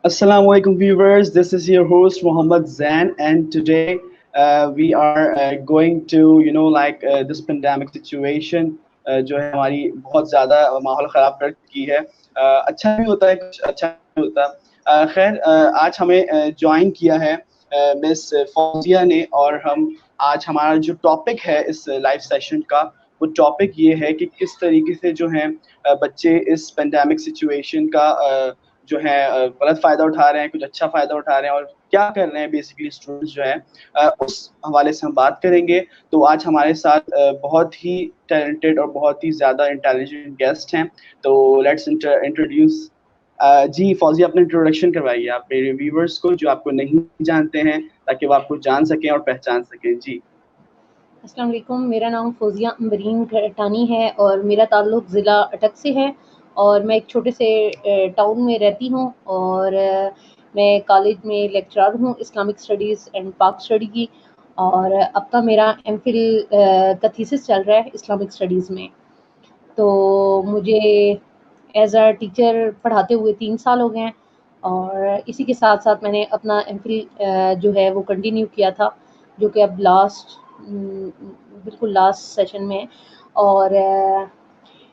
Assalamu alaikum viewers, this is your host Muhammad Zain, and today we are going to this pandemic situation جو ہے ہماری بہت زیادہ ماحول خراب کر چکی ہے. اچھا بھی ہوتا ہے کچھ اچھا نہیں ہوتا. خیر آج ہمیں جوائن کیا ہے مس فوزیہ نے, اور ہم آج ہمارا جو ٹاپک ہے اس لائیو سیشن کا وہ ٹاپک یہ ہے کہ کس طریقے سے جو ہے بچے اس پینڈیمک سچویشن کا جو ہے غلط فائدہ اٹھا رہے ہیں, کچھ اچھا فائدہ اٹھا رہے ہیں, اور کیا کر رہے ہیں بیسیکلی اسٹوڈنٹس جو ہے اس حوالے سے ہم بات کریں گے. تو آج ہمارے ساتھ بہت ہی ٹیلنٹڈ اور بہت ہی زیادہ انٹیلیجنٹ گیسٹ ہیں. تو لیٹس انٹروڈیوس. جی فوزی, اپنا انٹروڈکشن کروائیے آپ میرے ویورز کو جو آپ کو نہیں جانتے ہیں, تاکہ وہ آپ کو جان سکیں اور پہچان سکیں. جی السلام علیکم, میرا نام فوزیہ امبرین گھٹانی ہے اور میرا تعلق ضلع اٹک سے ہے, اور میں ایک چھوٹے سے ٹاؤن میں رہتی ہوں, اور میں کالج میں لیکچرر ہوں اسلامک اسٹڈیز اینڈ پاک اسٹڈی کی, اور اب کا میرا ایم فل کا تھیسس چل رہا ہے اسلامک اسٹڈیز میں. تو مجھے ایز اے ٹیچر پڑھاتے ہوئے 3 سال ہو گئے ہیں, اور اسی کے ساتھ ساتھ میں نے اپنا ایم فل جو ہے وہ کنٹینیو کیا تھا, جو کہ اب بالکل لاسٹ سیشن میں. اور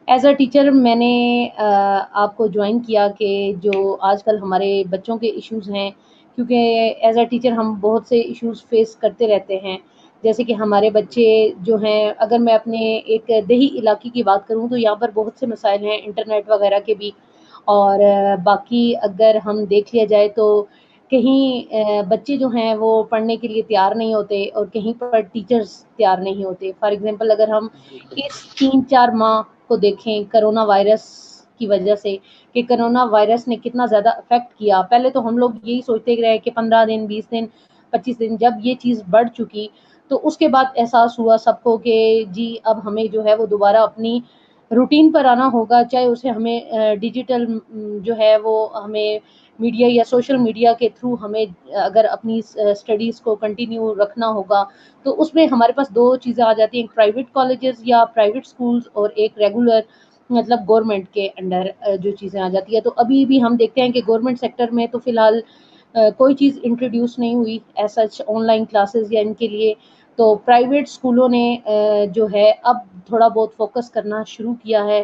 ایز اے ٹیچر میں نے آپ کو جوائن کیا کہ جو آج کل ہمارے بچوں کے ایشوز ہیں, کیونکہ ایز اے ٹیچر ہم بہت سے ایشوز فیس کرتے رہتے ہیں. جیسے کہ ہمارے بچے جو ہیں, اگر میں اپنے ایک دیہی علاقے کی بات کروں تو یہاں پر بہت سے مسائل ہیں انٹرنیٹ وغیرہ کے بھی, اور باقی اگر ہم دیکھ لیا جائے تو کہیں بچے جو ہیں وہ پڑھنے کے لیے تیار نہیں ہوتے, اور کہیں پر ٹیچرز تیار نہیں ہوتے. فار ایگزامپل اگر ہم اس 3-4 ماہ کو دیکھیں کرونا وائرس کی وجہ سے, کہ کرونا وائرس نے کتنا زیادہ افیکٹ کیا. پہلے تو ہم لوگ یہی سوچتے رہے کہ 15 دن 20 دن 25 دن, جب یہ چیز بڑھ چکی تو اس کے بعد احساس ہوا سب کو کہ جی اب ہمیں جو ہے وہ دوبارہ اپنی روٹین پر آنا ہوگا, چاہے اسے ہمیں ڈیجیٹل جو ہے وہ ہمیں میڈیا یا سوشل میڈیا کے تھرو ہمیں اگر اپنی اسٹڈیز کو کنٹینیو رکھنا ہوگا, تو اس میں ہمارے پاس 2 چیزیں آ جاتی ہیں, ایک پرائیویٹ کالجز یا پرائیویٹ اسکولز, اور ایک ریگولر مطلب گورنمنٹ کے انڈر جو چیزیں آ جاتی ہے. تو ابھی بھی ہم دیکھتے ہیں کہ گورنمنٹ سیکٹر میں تو فی الحال کوئی چیز انٹروڈیوس نہیں ہوئی as such on line classes یا ان کے لیے. تو پرائیویٹ اسکولوں نے جو ہے اب تھوڑا بہت فوکس کرنا شروع کیا ہے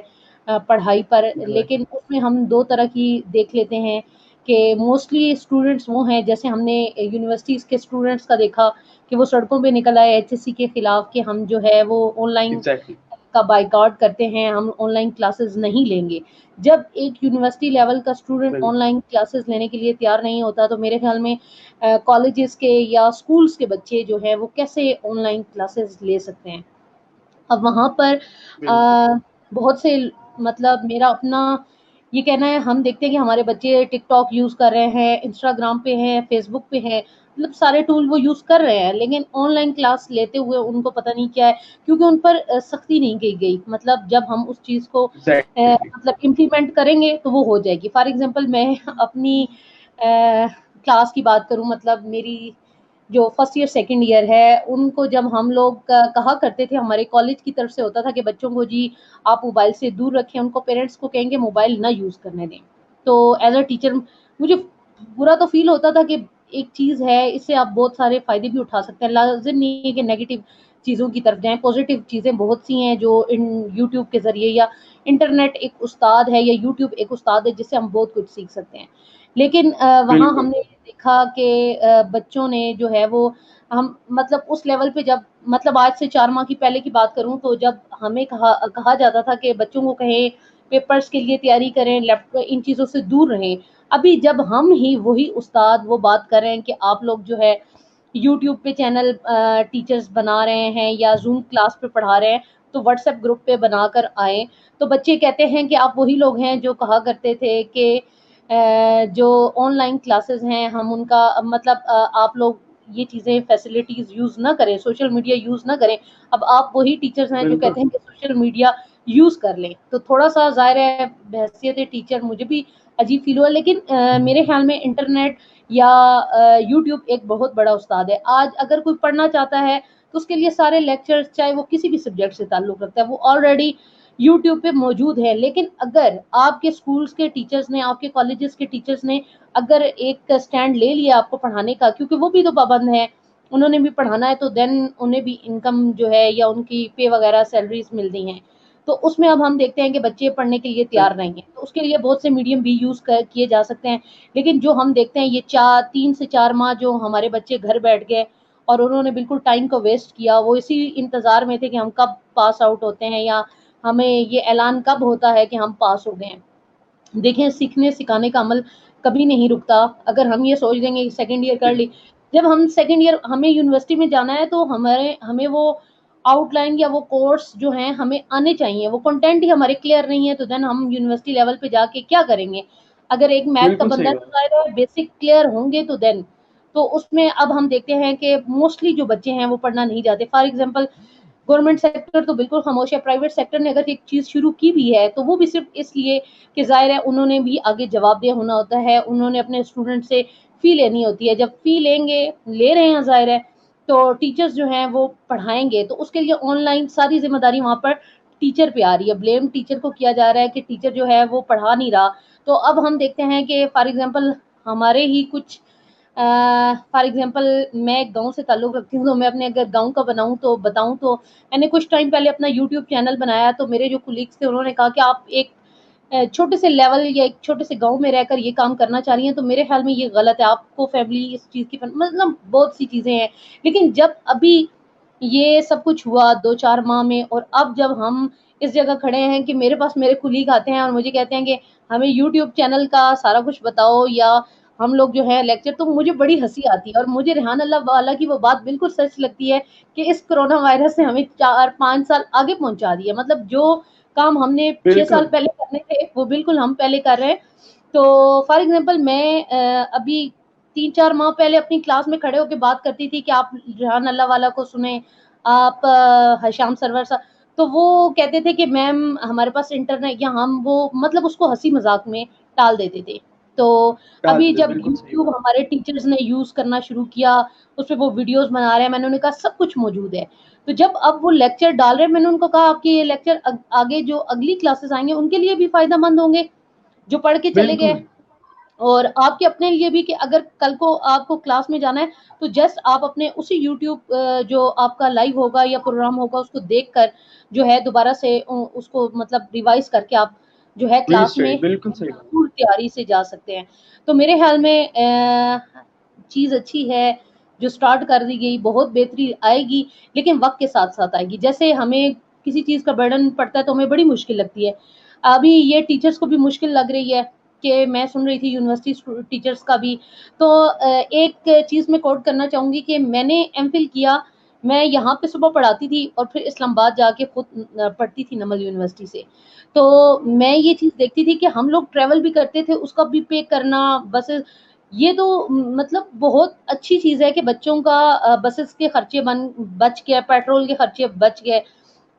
پڑھائی پر, لیکن اس میں ہم 2 طرح کی دیکھ لیتے ہیں کہ موسٹلی اسٹوڈنٹس وہ ہیں, جیسے ہم نے یونیورسٹیز کے اسٹوڈنٹس کا دیکھا کہ وہ سڑکوں پہ نکل آئے ایچ ایس سی کے خلاف کہ ہم جو ہے وہ آن لائن ایگزیکٹلی. کا بائیکاٹ کرتے ہیں, ہم آن لائن کلاسز نہیں لیں گے. جب ایک یونیورسٹی لیول کا اسٹوڈنٹ آن لائن کلاسز لینے کے لیے تیار نہیں ہوتا, تو میرے خیال میں کالجز کے یا اسکولس کے بچے جو ہیں وہ کیسے آن لائن کلاسز لے سکتے ہیں. اب وہاں پر بہت سے مطلب میرا اپنا یہ کہنا ہے, ہم دیکھتے ہیں کہ ہمارے بچے ٹک ٹاک یوز کر رہے ہیں, انسٹاگرام پہ ہیں, فیس بک پہ ہیں, مطلب سارے ٹول وہ یوز کر رہے ہیں, لیکن آن لائن کلاس لیتے ہوئے ان کو پتہ نہیں کیا ہے, کیونکہ ان پر سختی نہیں کی گئی. مطلب جب ہم اس چیز کو مطلب امپلیمنٹ کریں گے تو وہ ہو جائے گی. فار ایگزامپل میں اپنی کلاس کی بات کروں, مطلب میری جو فرسٹ ایئر سیکنڈ ایئر ہے, ان کو جب ہم لوگ کہا کرتے تھے, ہمارے کالج کی طرف سے ہوتا تھا کہ بچوں کو جی آپ موبائل سے دور رکھیں, ان کو پیرنٹس کو کہیں گے موبائل نہ یوز کرنے دیں. تو ایز اے ٹیچر مجھے برا تو فیل ہوتا تھا کہ ایک چیز ہے, اس سے آپ بہت سارے فائدے بھی اٹھا سکتے ہیں, لازم نہیں ہے کہ نیگیٹو چیزوں کی طرف جائیں. پازیٹیو چیزیں بہت سی ہیں جو یوٹیوب کے ذریعے, یا انٹرنیٹ ایک استاد ہے, یا یوٹیوب ایک استاد ہے جس سے ہم بہت کچھ سیکھ سکتے ہیں. لیکن وہاں ہم نے دیکھا کہ بچوں نے جو ہے وہ ہم مطلب اس لیول پہ, جب مطلب آج سے 4 ماہ کی پہلے کی بات کروں تو جب ہمیں کہا جاتا تھا کہ بچوں کو کہیں پیپرز کے لیے تیاری کریں, ان چیزوں سے دور رہیں, ابھی جب ہم ہی وہی استاد وہ بات کر رہے ہیں کہ آپ لوگ جو ہے یوٹیوب پہ چینل ٹیچرز بنا رہے ہیں یا زوم کلاس پہ پڑھا رہے ہیں, تو واٹس ایپ گروپ پہ بنا کر آئیں, تو بچے کہتے ہیں کہ آپ وہی لوگ ہیں جو کہا کرتے تھے کہ جو آن لائن کلاسز ہیں ہم ان کا مطلب آپ لوگ یہ چیزیں فیسلٹیز یوز نہ کریں, سوشل میڈیا یوز نہ کریں. اب آپ وہی ٹیچرز ہیں جو کہتے ہیں کہ سوشل میڈیا یوز کر لیں. تو تھوڑا سا ظاہر ہے بحیثیت ٹیچر مجھے بھی عجیب فیل ہوا, لیکن میرے خیال میں انٹرنیٹ یا یوٹیوب ایک بہت بڑا استاد ہے. آج اگر کوئی پڑھنا چاہتا ہے تو اس کے لیے سارے لیکچر, چاہے وہ کسی بھی سبجیکٹ سے تعلق رکھتا ہے, وہ آلریڈی یوٹیوب پہ موجود ہے. لیکن اگر آپ کے اسکولس کے ٹیچرز نے, آپ کے کالجز کے ٹیچرز نے اگر ایک اسٹینڈ لے لیا آپ کو پڑھانے کا, کیونکہ وہ بھی تو پابند ہیں, انہوں نے بھی پڑھانا ہے, تو دین انہیں بھی انکم جو ہے یا ان کی پے وغیرہ سیلریز ملتی ہیں, تو اس میں اب ہم دیکھتے ہیں کہ بچے پڑھنے کے لیے تیار نہیں ہیں, تو اس کے لیے بہت سے میڈیم بھی یوز کیے جا سکتے ہیں. لیکن جو ہم دیکھتے ہیں یہ 3 سے 4 ماہ جو ہمارے بچے گھر بیٹھ گئے اور انہوں نے بالکل ٹائم کو ویسٹ کیا, وہ اسی انتظار میں تھے کہ ہم کب پاس آؤٹ ہوتے ہیں یا ہمیں یہ اعلان کب ہوتا ہے کہ ہم پاس ہو گئے ہیں. دیکھیں سیکھنے سکھانے کا عمل کبھی نہیں رکتا. اگر ہم یہ سوچ دیں گے سیکنڈ ایئر کر لی, جب ہم سیکنڈ ایئر ہمیں یونیورسٹی میں جانا ہے تو ہمیں وہ آؤٹ لائن یا وہ کورس جو ہیں ہمیں آنے چاہیے, وہ کنٹینٹ ہی ہمارے کلیئر نہیں ہے, تو دین ہم یونیورسٹی لیول پہ جا کے کیا کریں گے. اگر ایک میتھ کا بالکل بندہ صحیح بات. بیسک کلیئر ہوں گے تو دین, تو اس میں اب ہم دیکھتے ہیں کہ موسٹلی جو بچے ہیں وہ پڑھنا نہیں جاتے. فار ایگزامپل گورنمنٹ سیکٹر تو بالکل خاموش ہے, پرائیویٹ سیکٹر نے اگر ایک چیز شروع کی بھی ہے تو وہ بھی صرف اس لیے کہ ظاہر ہے انہوں نے بھی آگے جواب دہ ہونا ہوتا ہے, انہوں نے اپنے اسٹوڈنٹ سے فی لینی ہوتی ہے. جب فی لیں گے, لے رہے ہیں ظاہر ہے, تو ٹیچرز جو ہیں وہ پڑھائیں گے, تو اس کے لیے آن لائن ساری ذمہ داری وہاں پر ٹیچر پہ آ رہی ہے. بلیم ٹیچر کو کیا جا رہا ہے کہ ٹیچر جو ہے وہ پڑھا نہیں رہا. تو اب ہم دیکھتے ہیں کہ فار ایگزامپل ہمارے ہی کچھ فار ایگزامپل میں گاؤں سے تعلق رکھتی ہوں, تو میں اپنے اگر گاؤں کا بتاؤں تو میں نے کچھ ٹائم پہلے اپنا یوٹیوب چینل بنایا, تو میرے جو کولیگس تھے انہوں نے کہا کہ آپ ایک چھوٹے سے لیول یا ایک چھوٹے سے گاؤں میں رہ کر یہ کام کرنا چاہ رہی ہیں, تو میرے خیال میں یہ غلط ہے. آپ کو فیملی اس چیز کی مطلب بہت سی چیزیں ہیں, لیکن جب ابھی یہ سب کچھ ہوا 2-4 ماہ میں, اور اب جب ہم اس جگہ کھڑے ہیں کہ میرے پاس میرے کولیگ آتے ہیں اور مجھے کہتے ہیں کہ ہمیں یوٹیوب چینل کا سارا کچھ بتاؤ یا ہم لوگ جو ہے لیکچر, تو مجھے بڑی ہنسی آتی ہے. اور مجھے ریحان اللہ والا کی وہ بات بالکل سچ لگتی ہے کہ اس کرونا وائرس نے ہمیں 4-5 سال آگے پہنچا دیا. مطلب جو کام ہم نے 6 بالکل سال پہلے کرنے تھے وہ بالکل ہم پہلے کر رہے ہیں. تو فار ایگزامپل میں ابھی 3-4 ماہ پہلے اپنی کلاس میں کھڑے ہو کے بات کرتی تھی کہ آپ ریحان اللہ والا کو سنیں, آپ حشام سرور صاحب, تو وہ کہتے تھے کہ میم ہمارے پاس انٹرنیٹ, یا ہم وہ مطلب اس کو ہنسی مذاق میں ٹال دیتے تھے. تو ابھی ڈالتے, جب بالکل صحیح یوٹیوب بات. ہمارے ٹیچرز نے یوز کرنا شروع کیا, اس پہ وہ ویڈیوز بنا رہے ہیں, میں نے انہیں کہا سب کچھ موجود ہے. تو جب اب وہ لیکچر ڈال رہے ہیں, میں نے ان کو کہا آپ کے یہ لیکچر آگے جو اگلی کلاسز آئیں گے ان کے لیے بھی فائدہ مند ہوں گے جو پڑھ کے چلے گئے, بالکل اور آپ کے اپنے لیے بھی کہ اگر کل کو آپ کو کلاس میں جانا ہے تو جسٹ آپ اپنے اسی یوٹیوب جو آپ کا لائیو ہوگا یا پروگرام ہوگا اس کو دیکھ کر جو ہے دوبارہ سے اس کو مطلب ریوائز کر کے آپ جو ہے ری کلاس میں اسٹڈی, بالکل صحیح بات. پور تیاری سے جا سکتے ہیں. تو میرے خیال میں چیز اچھی ہے جو سٹارٹ کر دی گئی, بہت بہتری آئے گی, لیکن وقت کے ساتھ ساتھ آئے گی. جیسے ہمیں کسی چیز کا برڈن پڑتا ہے تو ہمیں بڑی مشکل لگتی ہے, ابھی یہ ٹیچرز کو بھی مشکل لگ رہی ہے کہ میں سن رہی تھی یونیورسٹی ٹیچرز کا بھی. تو ایک چیز میں کوٹ کرنا چاہوں گی کہ میں نے ایم فل کیا, میں یہاں پہ صبح پڑھاتی تھی اور پھر اسلام آباد جا کے خود پڑھتی تھی نمل یونیورسٹی سے. تو میں یہ چیز دیکھتی تھی کہ ہم لوگ ٹریول بھی کرتے تھے, اس کا بھی پے کرنا, بسز, یہ تو مطلب بہت اچھی چیز ہے کہ بچوں کا بسز کے خرچے بچ گئے, پیٹرول کے خرچے بچ گئے,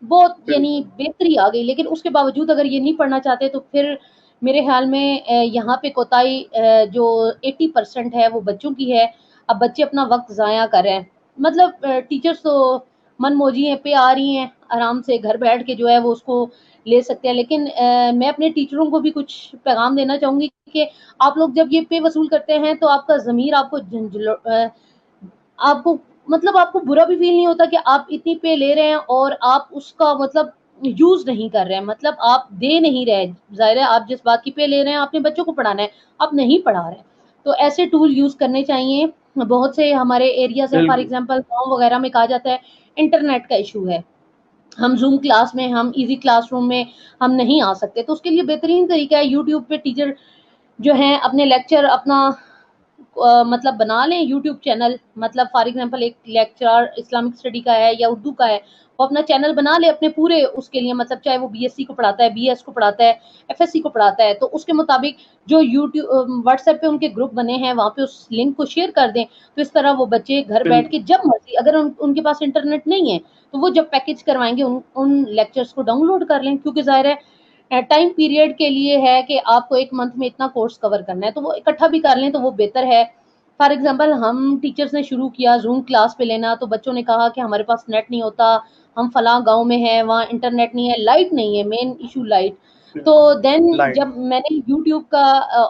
بہت یعنی بالکل بہتری آ گئی. لیکن اس کے باوجود اگر یہ نہیں پڑھنا چاہتے تو پھر میرے خیال میں یہاں پہ کوتاہی جو 80% ہے وہ بچوں کی ہے. اب بچے اپنا وقت ضائع کر رہے ہیں, مطلب ٹیچرز تو من موجی ہیں, پہ آ رہی ہیں, آرام سے گھر بیٹھ کے جو ہے وہ اس کو لے سکتے ہیں. لیکن میں اپنے ٹیچروں کو بھی کچھ پیغام دینا چاہوں گی کہ آپ لوگ جب یہ پے وصول کرتے ہیں تو آپ کا ضمیر آپ کو مطلب آپ کو برا بھی فیل نہیں ہوتا کہ آپ اتنی پے لے رہے ہیں اور آپ اس کا مطلب یوز نہیں کر رہے ہیں, مطلب آپ دے نہیں رہے. ظاہر ہے آپ جس بات کی پے لے رہے ہیں اپنے بچوں کو پڑھانا ہے, آپ نہیں پڑھا رہے. تو ایسے ٹول یوز کرنے چاہیے. بہت سے ہمارے ایریاز ہیں, فار بالکل ایگزامپل گاؤں وغیرہ میں کہا جاتا ہے انٹرنیٹ کا ایشو ہے, ہم زوم کلاس میں, ہم ایزی کلاس روم میں ہم نہیں آ سکتے, تو اس کے لیے بہترین طریقہ ہے یوٹیوب پہ ٹیچر جو ہیں اپنے لیکچر اپنا مطلب بنا لیں یوٹیوب چینل. مطلب فار ایگزامپل ایک لیکچر اسلامک اسٹڈی کا ہے یا اردو کا ہے, وہ اپنا چینل بنا لے اپنے پورے اس کے لیے, مطلب چاہے وہ بی ایس سی کو پڑھاتا ہے, بی ایس کو پڑھاتا ہے, ایف ایس سی کو پڑھاتا ہے, تو اس کے مطابق جو یوٹیوب واٹس ایپ پہ ان کے گروپ بنے ہیں وہاں پہ اس لنک کو شیئر کر دیں. تو اس طرح وہ بچے گھر بیٹھ کے بالکل جب مرضی, اگر ان کے پاس انٹرنیٹ نہیں ہے تو وہ جب پیکج کروائیں گے ان لیکچرز کو ڈاؤن لوڈ کر لیں, کیونکہ ظاہر ہے ٹائم پیریڈ کے لیے ہے کہ آپ کو ایک منتھ میں اتنا کورس کور کرنا ہے, تو وہ اکٹھا بھی کر لیں تو وہ بہتر ہے. فار ایگزامپل ہم ٹیچرس نے شروع کیا زوم کلاس پہ لینا, تو بچوں نے کہا کہ ہمارے پاس نیٹ نہیں ہوتا, ہم فلاں گاؤں میں ہیں وہاں انٹرنیٹ نہیں ہے, لائٹ نہیں ہے, مین ایشو لائٹ. تو دین لائٹ جب میں نے یوٹیوب کا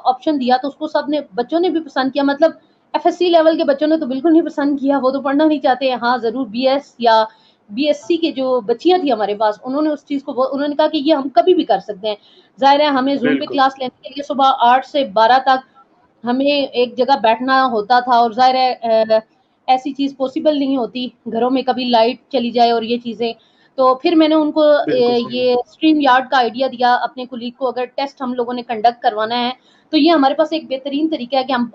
آپشن دیا تو اس کو سب نے, بچوں نے بھی پسند کیا. مطلب ایف ایس سی لیول کے بچوں نے تو بالکل نہیں پسند کیا, وہ تو پڑھنا نہیں چاہتے. ہاں ضرور بی ایس یا بی ایس سی کے جو بچیاں تھیں ہمارے پاس, انہوں نے اس چیز کو, انہوں نے کہا کہ یہ ہم کبھی بھی کر سکتے ہیں. ظاہر ہے ہمیں زوم پہ بالکل کلاس لینے کے لیے صبح 8 سے 12 تک ہمیں ایک جگہ بیٹھنا ہوتا تھا, اور ظاہر ہے ایسی چیز پاسبل نہیں ہوتی, گھروں میں کبھی لائٹ چلی جائے اور یہ چیزیں. تو پھر میں نے ان کو بالکل صحیح یہ اسٹریم یارڈ کا آئیڈیا دیا اپنے کولیگ کو, اگر ٹیسٹ ہم لوگوں نے کنڈکٹ کروانا ہے تو یہ ہمارے پاس ایک بہترین طریقہ ہے کہ ہم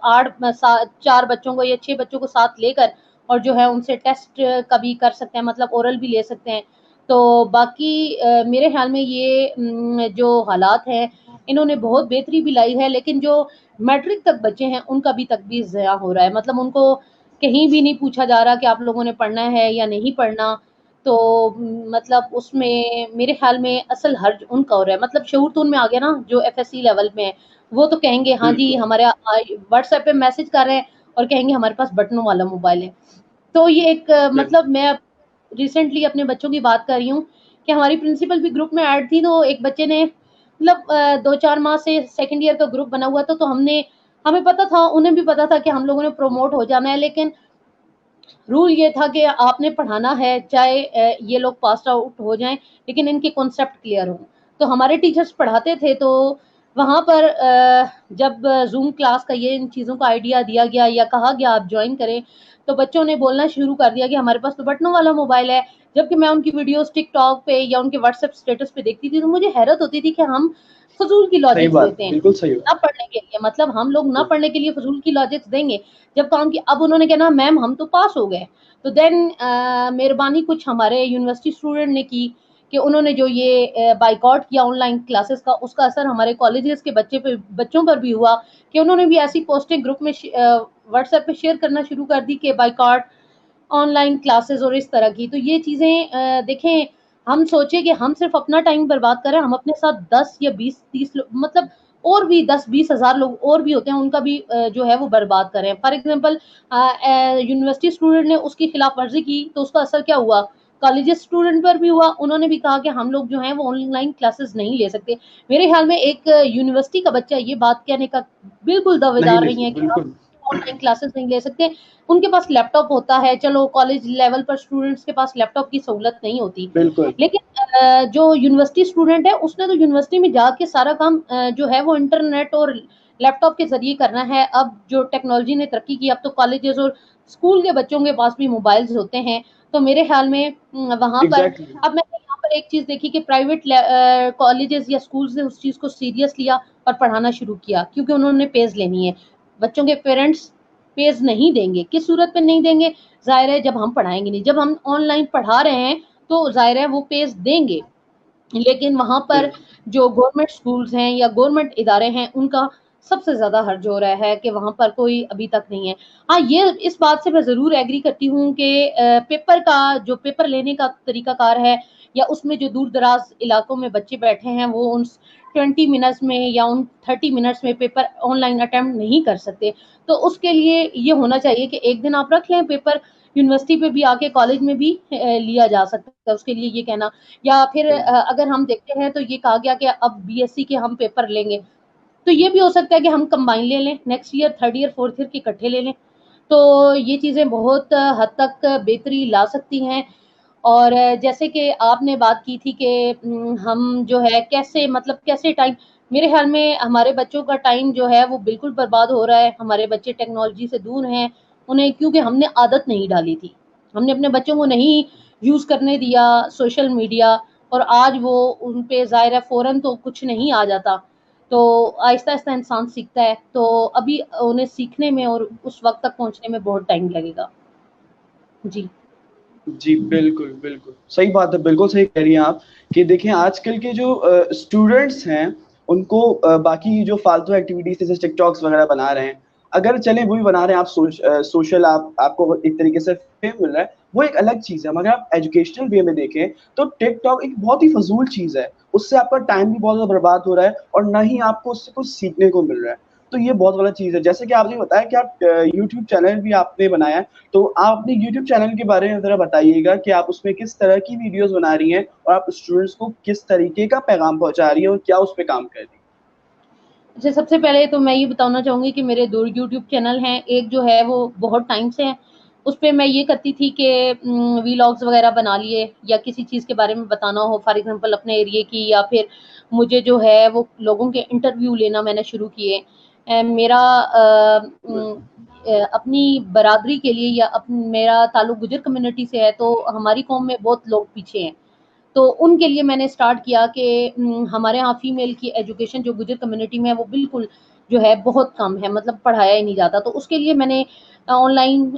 4 بچوں کو یا 6 بچوں کو ساتھ لے کر اور جو ہے ان سے ٹیسٹ کبھی کر سکتے ہیں, مطلب اورل بھی لے سکتے ہیں. تو باقی میرے خیال میں یہ جو حالات ہیں انہوں نے بہت بہتری بھی لائی ہے, لیکن جو میٹرک تک بچے ہیں ان کا بھی تک ضیاع ہو رہا ہے. مطلب ان کو کہیں بھی نہیں پوچھا جا رہا کہ آپ لوگوں نے پڑھنا ہے یا نہیں پڑھنا. تو مطلب اس میں میرے خیال میں اصل حرج ان کا ہو رہا ہے. مطلب شعور تو ان میں آ گیا نا جو ایف ایس سی لیول میں ہے, وہ تو کہیں گے ہاں جی بالکل ہمارے واٹس ایپ پہ میسج کر رہے ہیں اور کہیں گے ہمارے پاس بٹنوں والا موبائل ہے. تو یہ ایک مطلب میں ریسنٹلی اپنے بچوں کی بات کر رہی ہوں کہ ہماری پرنسپل بھی گروپ میں ایڈ تھی, تو ایک بچے نے مطلب 2-4 ماہ سے سیکنڈ ایئر کا گروپ بنا ہوا تھا, تو ہمیں پتا تھا, انہیں بھی پتا تھا کہ ہم لوگوں نے پروموٹ ہو جانا ہے, لیکن رول یہ تھا کہ آپ نے پڑھانا ہے چاہے یہ لوگ پاس آؤٹ ہو جائیں لیکن ان کے کانسیپٹ کلیئر ہوں. تو ہمارے ٹیچرز پڑھاتے تھے, تو وہاں پر جب زوم کلاس کا یہ ان چیزوں کا آئیڈیا دیا گیا یا کہا گیا آپ جوائن کریں, تو بچوں نے بولنا شروع کر دیا کہ ہمارے پاس تو بٹنوں والا موبائل ہے. جبکہ میں ان کی ویڈیوز ٹک ٹاک پہ یا ان کے واٹس ایپ اسٹیٹس پہ دیکھتی تھی تو مجھے حیرت ہوتی تھی کہ ہم فضول کی صحیح لاجکس بات, دیتے ہیں بالکل صحیح نہ پڑھنے کے لیے. مطلب ہم لوگ نہ بات. پڑھنے کے لیے فضول کی لاجکس دیں گے جب کام کی. اب انہوں نے کہنا میم ہم تو پاس ہو گئے. تو دین مہربانی کچھ ہمارے یونیورسٹی اسٹوڈنٹ نے کی کہ انہوں نے جو یہ بائیکاٹ کیا آن لائن کلاسز کا, اس کا اثر ہمارے کالجز کے بچوں پر بھی ہوا کہ انہوں نے بھی ایسی پوسٹیں گروپ میں واٹس ایپ پہ شیئر کرنا شروع کر دی کہ بائیکاٹ آن لائن کلاسز اور اس طرح کی. تو یہ چیزیں دیکھیں, ہم سوچیں کہ ہم صرف اپنا ٹائم برباد کریں, ہم اپنے ساتھ 10 یا 20-30 مطلب اور بھی 10-20 ہزار لوگ اور بھی ہوتے ہیں, ان کا بھی جو ہے وہ برباد کریں. فار ایگزامپل یونیورسٹی اسٹوڈنٹ نے اس کی خلاف ورزی کی تو اس کا اثر کیا ہوا, کالج اسٹوڈنٹ پر بھی ہوا. انہوں نے بھی کہا کہ ہم لوگ جو ہیں وہ آن لائن کلاسز نہیں لے سکتے. میرے خیال میں ایک یونیورسٹی کا بچہ یہ بات کہنے کا بالکل نہیں دعویدار لے نہیں ہے سکتے, کہ ہم بالکل آن لائن کلاسز نہیں لے سکتے. ان کے پاس لیپ ٹاپ ہوتا ہے, چلو کالج لیول پر اسٹوڈنٹس کے پاس لیپ ٹاپ کی سہولت نہیں ہوتی, بالکل لیکن جو یونیورسٹی اسٹوڈنٹ ہے اس نے تو یونیورسٹی میں جا کے سارا کام جو ہے وہ انٹرنیٹ اور لیپ ٹاپ کے ذریعے کرنا ہے. اب جو ٹیکنالوجی نے ترقی کی, اب تو کالجز اور اسکول کے بچوں کے پاس بھی موبائلز ہوتے ہیں. تو میرے خیال میں وہاں پر ایگزیکٹلی. اب میں نے یہاں پر ایک چیز دیکھی کہ پرائیویٹ کالجز یا اسکولز نے اس چیز کو سیریس لیا اور پڑھانا شروع کیا, کیونکہ انہوں نے پیز لینی ہے. بچوں کے پیرنٹس پیز نہیں دیں گے, کس صورت پہ نہیں دیں گے, ظاہر ہے جب ہم پڑھائیں گے نہیں, جب ہم آن لائن پڑھا رہے ہیں تو ظاہر ہے وہ پیز دیں گے. لیکن وہاں پر بالکل جو گورنمنٹ اسکولز ہیں یا گورنمنٹ ادارے ہیں ان کا سب سے زیادہ حرج ہو رہا ہے کہ وہاں پر کوئی ابھی تک نہیں ہے. ہاں یہ اس بات سے میں ضرور ایگری کرتی ہوں کہ پیپر کا جو پیپر لینے کا طریقہ کار ہے یا اس میں جو دور دراز علاقوں میں بچے بیٹھے ہیں وہ ان 20 منٹس میں یا ان 30 منٹس میں پیپر آن لائن اٹیمپٹ نہیں کر سکتے. تو اس کے لیے یہ ہونا چاہیے کہ ایک دن آپ رکھ لیں پیپر, یونیورسٹی پہ بھی آ کے کالج میں بھی لیا جا سکتا ہے. اس کے لیے یہ کہنا, یا پھر اگر ہم دیکھتے ہیں تو یہ کہا گیا کہ اب بی ایس سی کے ہم پیپر لیں گے, تو یہ بھی ہو سکتا ہے کہ ہم کمبائن لے لیں, next year 3rd year 4th year کے اکٹھے لے لیں. تو یہ چیزیں بہت حد تک بہتری لا سکتی ہیں. اور جیسے کہ آپ نے بات کی تھی کہ ہم جو ہے کیسے مطلب کیسے ٹائم, میرے خیال میں ہمارے بچوں کا ٹائم جو ہے وہ بالکل برباد ہو رہا ہے. ہمارے بچے ٹیکنالوجی سے دور ہیں, انہیں کیونکہ ہم نے عادت نہیں ڈالی تھی, ہم نے اپنے بچوں کو نہیں یوز کرنے دیا سوشل میڈیا, اور آج وہ ان پہ ظاہر ہے فوراً تو کچھ نہیں آ جاتا, تو آہستہ آہستہ انسان سیکھتا ہے. تو ابھی انہیں سیکھنے میں اور اس وقت تک پہنچنے میں بہت ٹائم لگے گا. جی جی بالکل بالکل صحیح بات ہے, بالکل صحیح کہہ رہی ہیں آپ کہ دیکھیں آج کل کے جو اسٹوڈنٹس ہیں ان کو باقی جو فالتو ایکٹیویٹیز جیسے ٹک ٹاکس وغیرہ بنا رہے ہیں, اگر چلیں وہ بھی بنا رہے ہیں, آپ سوشل آپ کو ایک طریقے سے فیم مل رہا ہے, وہ ایک الگ چیز ہے. مگر آپ ایجوکیشنل وے میں دیکھیں تو ٹک ٹاک ایک بہت ہی فضول چیز ہے, اس سے آپ کا ٹائم بھی بہت زیادہ برباد ہو رہا ہے اور نہ ہی آپ کو اس سے کچھ سیکھنے کو مل رہا ہے. تو یہ بہت غلط چیز ہے. جیسے کہ آپ نے بتایا کہ آپ یوٹیوب چینل بھی آپ نے بنایا ہے, تو آپ اپنے یوٹیوب چینل کے بارے میں ذرا بتائیے گا کہ آپ اس میں کس طرح کی ویڈیوز بنا رہی ہیں اور آپ اسٹوڈنٹس کو کس طریقے کا پیغام پہنچا رہی ہیں اور کیا اس پہ کام کر رہی ہیں. اچھا, سب سے پہلے تو میں یہ بتانا چاہوں گی کہ میرے دو یوٹیوب چینل ہیں. ایک جو ہے وہ بہت ٹائم سے ہے, اس پہ میں یہ کرتی تھی کہ ویلاگز وغیرہ بنا لیے, یا کسی چیز کے بارے میں بتانا ہو, فار ایگزامپل اپنے ایریے کی, یا پھر مجھے جو ہے وہ لوگوں کے انٹرویو لینا میں نے شروع کیے. میرا اپنی برادری کے لیے یا میرا تعلق گجر کمیونٹی سے ہے, تو ہماری قوم میں بہت لوگ پیچھے ہیں, تو ان کے لیے میں نے اسٹارٹ کیا کہ ہمارے ہاں فیمیل کی ایجوکیشن جو گجر کمیونٹی میں ہے وہ بالکل جو ہے بہت کم ہے, مطلب پڑھایا ہی نہیں جاتا. تو اس کے لیے میں نے آن لائن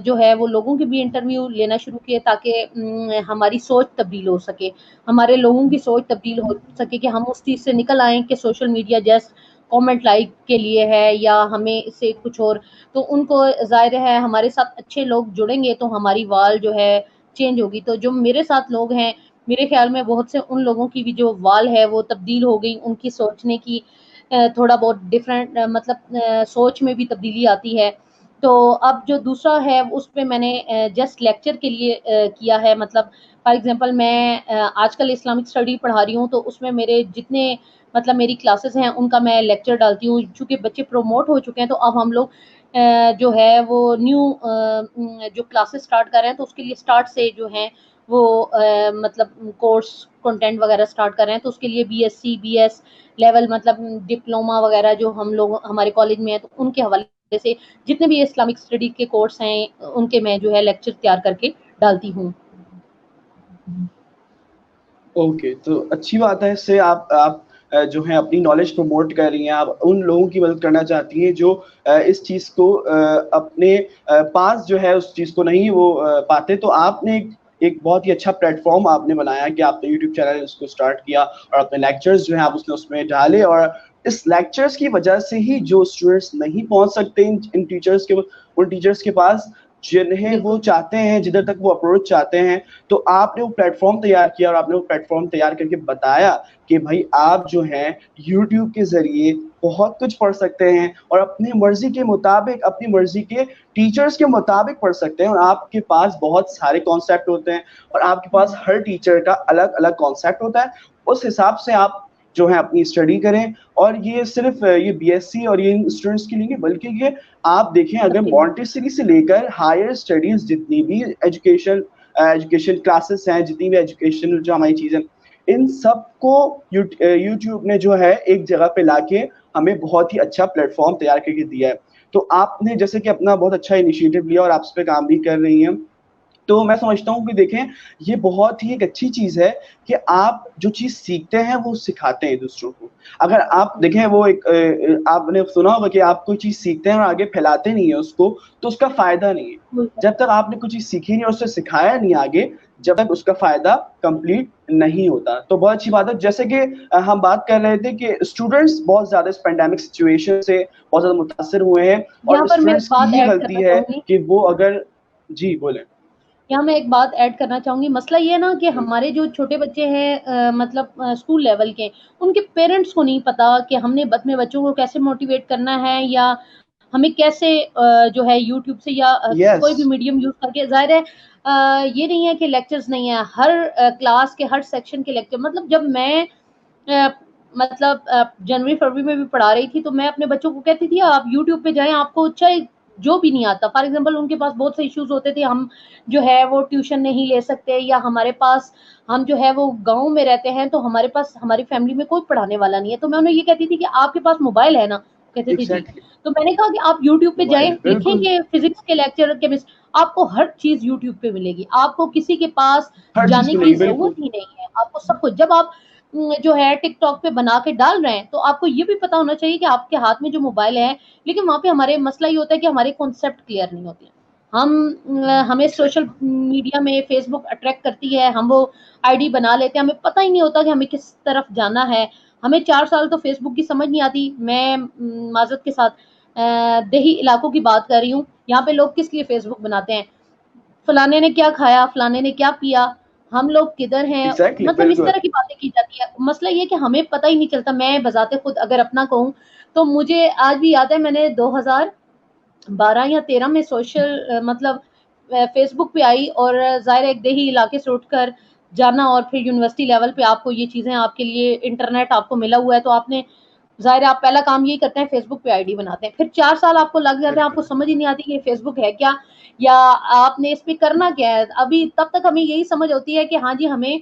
جو ہے وہ لوگوں کے بھی انٹرویو لینا شروع کیے, تاکہ ہماری سوچ تبدیل ہو سکے, ہمارے لوگوں کی سوچ تبدیل ہو سکے, کہ ہم اس چیز سے نکل آئیں کہ social media just comment like کے لیے ہے یا ہمیں اس سے کچھ اور. تو ان کو ظاہر ہے ہمارے ساتھ اچھے لوگ جڑیں گے تو ہماری وال جو ہے چینج ہوگی. تو جو میرے ساتھ لوگ ہیں, میرے خیال میں بہت سے ان لوگوں کی بھی جو وال ہے وہ تبدیل ہو گئی, ان کی سوچنے کی تھوڑا بہت ڈفرینٹ, مطلب سوچ میں بھی تبدیلی آتی ہے. تو اب جو دوسرا ہے اس پہ میں نے جسٹ لیکچر کے لیے کیا ہے. مطلب فار ایگزامپل میں آج کل اسلامک اسٹڈی پڑھا رہی ہوں, تو اس میں میرے جتنے مطلب میری کلاسز ہیں ان کا میں لیکچر ڈالتی ہوں. چونکہ بچے پروموٹ ہو چکے ہیں, تو اب ہم لوگ جو ہے وہ نیو جو کلاسز سٹارٹ کر رہے ہیں, تو اس کے لیے سٹارٹ سے جو ہیں وہ مطلب کورس کنٹینٹ وغیرہ سٹارٹ کر رہے ہیں. تو اس کے لیے B S C, B S level, مطلب ڈپلوما وغیرہ جو ہم لوگ ہمارے کالج میں ہیں, تو ان کے حوالے سے جتنے بھی اسلامک اسٹڈی کے کورس ہیں ان کے میں جو ہے لیکچر تیار کر کے ڈالتی ہوں. اوکے, تو اچھی بات ہے. اس سے آپ جو ہے اپنی نالج پروموٹ کر رہی ہیں, آپ ان لوگوں کی مدد کرنا چاہتی ہیں جو اس چیز کو اپنے پاس جو ہے اس چیز کو نہیں وہ پاتے. تو آپ نے ایک بہت ہی اچھا پلیٹ فارم آپ نے بنایا کہ آپ نے یوٹیوب چینل اس کو اسٹارٹ کیا اور اپنے لیکچرز جو ہیں آپ اس میں ڈالے, اور اس لیکچرز کی وجہ سے ہی جو اسٹوڈنٹس نہیں پہنچ سکتے ان ٹیچرز کے پاس جنہیں وہ بالکل چاہتے ہیں, جدھر تک وہ اپروچ چاہتے ہیں, تو آپ نے وہ پلیٹ فارم تیار کیا اور آپ نے وہ پلیٹ فارم تیار کر کے بتایا کہ بھائی آپ جو ہیں یوٹیوب کے ذریعے بہت کچھ پڑھ سکتے ہیں اور اپنی مرضی کے مطابق, اپنی مرضی کے ٹیچرز کے مطابق پڑھ سکتے ہیں. اور آپ کے پاس بہت سارے کانسیپٹ ہوتے ہیں اور آپ کے پاس ہر ٹیچر کا الگ الگ کانسیپٹ ہوتا ہے. اس حساب سے آپ جو ہے اپنی اسٹڈی کریں. اور یہ صرف یہ بی ایس سی اور یہ اسٹوڈنٹس کے لیے, بلکہ یہ آپ دیکھیں اگر سب کے لیے. مونٹیسری سے لے کر ہائر اسٹڈیز جتنی بھی ایجوکیشن کلاسز ہیں, جتنی بھی ایجوکیشن جو ہماری چیزیں, ان سب کو یوٹیوب نے جو ہے ایک جگہ پہ لا کے ہمیں بہت ہی اچھا پلیٹ فارم تیار کر کے دیا ہے. تو آپ نے جیسے کہ اپنا بہت اچھا انیشیٹو لیا اور آپ اس پہ کام بھی کر رہی ہیں, تو میں سمجھتا ہوں کہ دیکھیں یہ بہت ہی ایک اچھی چیز ہے کہ آپ جو چیز سیکھتے ہیں وہ سکھاتے ہیں دوسروں کو. اگر آپ دیکھیں وہ ایک آپ نے سنا ہوگا کہ آپ کوئی چیز سیکھتے ہیں اور آگے پھیلاتے نہیں ہیں اس کو, تو اس کا فائدہ نہیں ہے. جب تک آپ نے کوئی چیز سیکھی نہیں اور اسے سکھایا نہیں آگے, جب تک اس کا فائدہ کمپلیٹ نہیں ہوتا. تو بہت اچھی بات ہے. جیسے کہ ہم بات کر رہے تھے کہ اسٹوڈنٹس بہت زیادہ اس پینڈیمک سچویشن سے بہت زیادہ متاثر ہوئے ہیں, اور یہاں پر میں ایک اسٹوڈنٹس کی بات ہی ایڈ کرنا غلطی ہے چاہوں گی, کہ وہ اگر جی بولیں. یہاں میں ایک بات ایڈ کرنا چاہوں گی. مسئلہ یہ ہے نا کہ ہمارے جو چھوٹے بچے ہیں مطلب اسکول لیول کے, ان کے پیرنٹس کو نہیں پتا کہ ہم نے اپنے بچوں کو کیسے موٹیویٹ کرنا ہے, یا ہمیں کیسے جو ہے یوٹیوب سے یا یس, کوئی بھی میڈیم یوز کر کے. ظاہر ہے یہ نہیں ہے کہ لیکچرز نہیں ہیں, ہر کلاس کے ہر سیکشن کے لیکچر. مطلب جب میں مطلب جنوری فروری میں بھی پڑھا رہی تھی, تو میں اپنے بچوں کو کہتی تھی آپ یوٹیوب پہ جائیں, آپ کو چاہے جو بھی نہیں آتا, فار ایگزامپل ان کے پاس بہت سے ایشوز ہوتے تھے, ہم جو ہے وہ ٹیوشن نہیں لے سکتے, یا ہمارے پاس ہم جو ہے وہ گاؤں میں رہتے ہیں تو ہمارے پاس ہماری فیملی میں کوئی پڑھانے والا نہیں ہے. تو میں انہیں یہ کہتی تھی کہ آپ کے پاس موبائل ہے نا, کہتے تھے جی. ایگزیکٹلی, تو میں نے کہا کہ آپ یوٹیوب پہ موبائل جائیں, ہے دیکھیں بالکل, کہ فزکس کے لیکچر, کیمسٹری, آپ کو ہر چیز یوٹیوب پہ ملے گی, آپ کو کسی کے پاس ہر چیز جانے ملے کی گی بالکل. ضرورت ہی نہیں ہے. آپ کو سب کچھ, جب آپ جو ہے ٹک ٹاک پہ بنا کے ڈال رہے ہیں, تو آپ کو یہ بھی پتا ہونا چاہیے کہ آپ کے ہاتھ میں جو موبائل ہے, لیکن وہاں پہ ہمارے مسئلہ یہ ہوتا ہے کہ ہمارے کانسیپٹ کلیئر نہیں ہوتے ہیں. ہمیں سوشل ایگزیکٹلی, میڈیا میں فیس بک اٹریکٹ کرتی ہے, ہم وہ آئی ڈی بنا لیتے ہیں, ہمیں پتہ ہی نہیں ہوتا کہ ہمیں کس طرف جانا ہے. ہمیں 4 سال تو فیس بک کی سمجھ نہیں آتی. میں معذرت کے ساتھ دیہی علاقوں کی بات کر رہی ہوں, یہاں پہ لوگ کس لیے فیس بک بناتے ہیں, فلانے نے کیا کھایا, فلانے نے کیا پیا, ہم لوگ کدھر ہیں, ایگزیکٹلی مطلب اس بالکل. طرح کی باتیں کی جاتی ہے. مسئلہ یہ کہ ہمیں پتہ ہی نہیں چلتا. میں بذات خود اگر اپنا کہوں تو مجھے آج بھی یاد ہے میں نے 2012 یا 13 میں سوشل مطلب فیس بک پہ آئی, اور ظاہر ایک دیہی علاقے سے اٹھ کر جانا اور پھر یونیورسٹی لیول پہ آپ کو یہ چیزیں, آپ کے لیے انٹرنیٹ آپ کو ملا ہوا ہے, تو آپ نے ظاہر آپ پہلا کام یہی کرتے ہیں فیس بک پہ آئی ڈی بناتے ہیں, پھر 4 سال آپ کو لگ جاتے ہیں, آپ کو سمجھ ہی نہیں آتی کہ فیس بک ہے کیا, یا آپ نے اس پہ کرنا کیا ہے. ابھی تب تک ہمیں یہی سمجھ ہوتی ہے کہ ہاں جی ہمیں